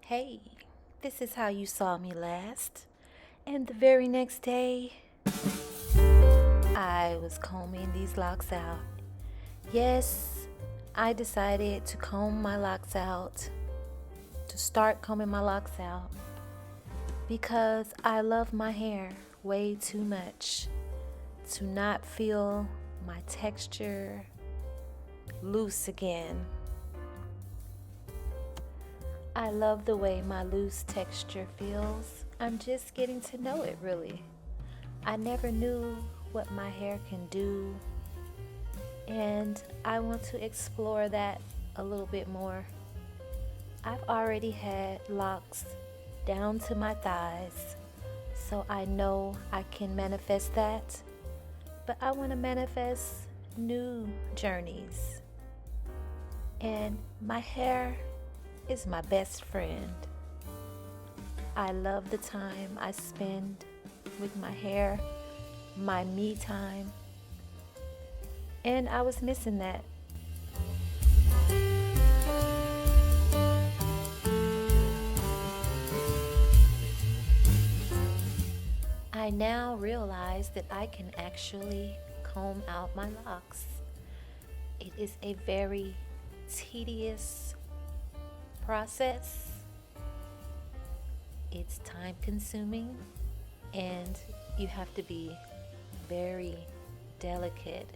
Hey, this is how you saw me last. And the very next day, I was combing these locks out. Yes, I decided to comb my locks out, to start combing my locks out, because I love my hair way too much to not feel my texture loose again. I love the way my loose texture feels. I'm just getting to know it really. I never knew what my hair can do, and I want to explore that a little bit more. I've already had locks down to my thighs, so I know I can manifest that, but I want to manifest new journeys. And my hair is my best friend. I love the time I spend with my hair, my me time, and I was missing that. I now realize that I can actually comb out my locks. It is a very tedious process. It's time consuming, and you have to be very delicate.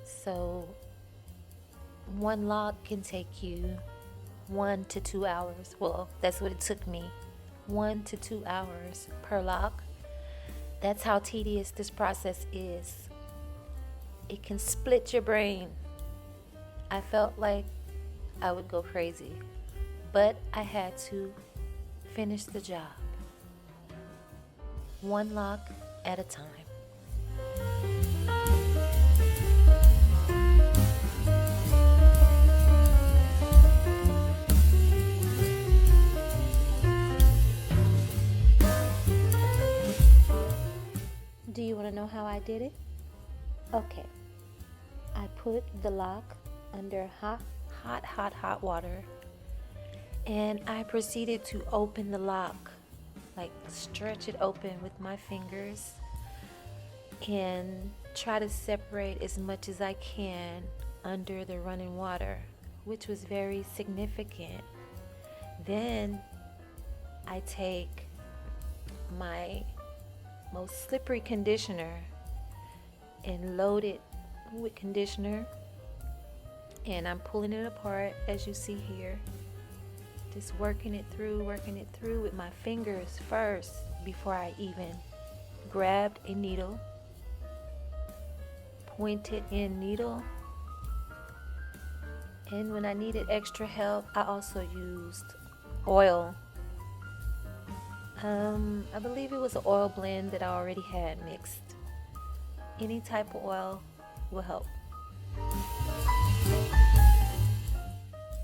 So, one lock can take you 1 to 2 hours. Well, that's what it took me, 1 to 2 hours per lock. That's how tedious this process is. It can split your brain. I felt like I would go crazy, but I had to finish the job, one lock at a time. Do you want to know how I did it? Okay. I put the lock under hot water, and I proceeded to open the lock, like stretch it open with my fingers and try to separate as much as I can under the running water, which was very significant. Then I take my most slippery conditioner and load it with conditioner, and I'm pulling it apart as you see here, just working it through with my fingers first before I even grabbed a needle, pointed in needle. And when I needed extra help, I also used oil. I believe it was an oil blend that I already had mixed. Any type of oil will help.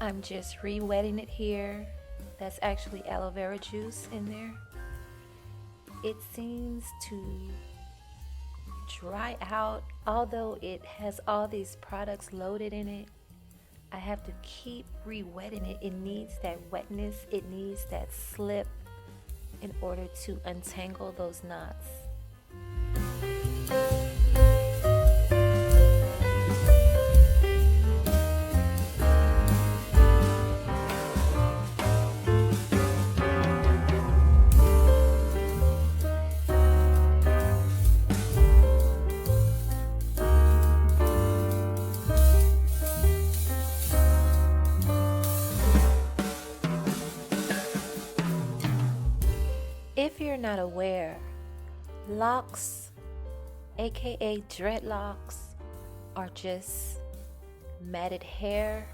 I'm just re-wetting it here. That's actually aloe vera juice in there. It seems to dry out, although it has all these products loaded in it. I have to keep re-wetting it. It needs that wetness, it needs that slip in order to untangle those knots. If you're not aware, locks, aka dreadlocks, are just matted hair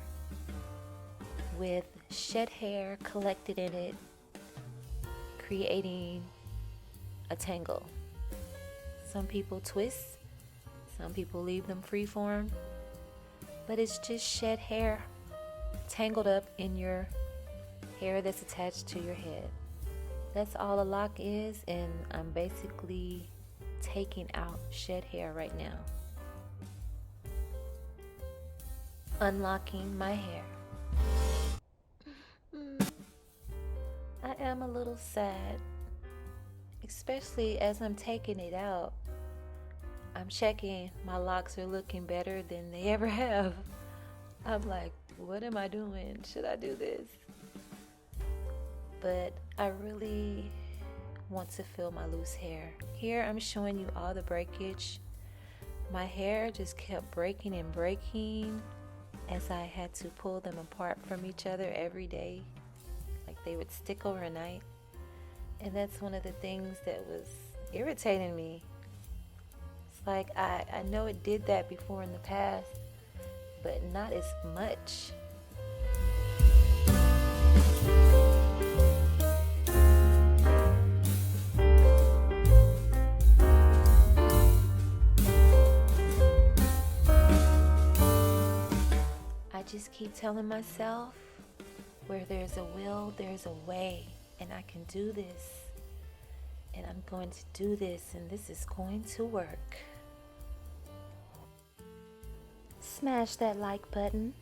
with shed hair collected in it, creating a tangle. Some people twist, some people leave them freeform, but it's just shed hair tangled up in your hair that's attached to your head. That's all a lock is, and I'm basically taking out shed hair right now. Unlocking my hair. I am a little sad, especially as I'm taking it out. I'm checking my locks are looking better than they ever have. I'm like, what am I doing? Should I do this? But I really want to feel my loose hair. Here I'm showing you all the breakage. My hair just kept breaking and breaking as I had to pull them apart from each other every day. Like they would stick overnight. And that's one of the things that was irritating me. It's like I know it did that before in the past, but not as much. I just keep telling myself, where there's a will, there's a way, and I can do this. And I'm going to do this, and this is going to work. Smash that like button.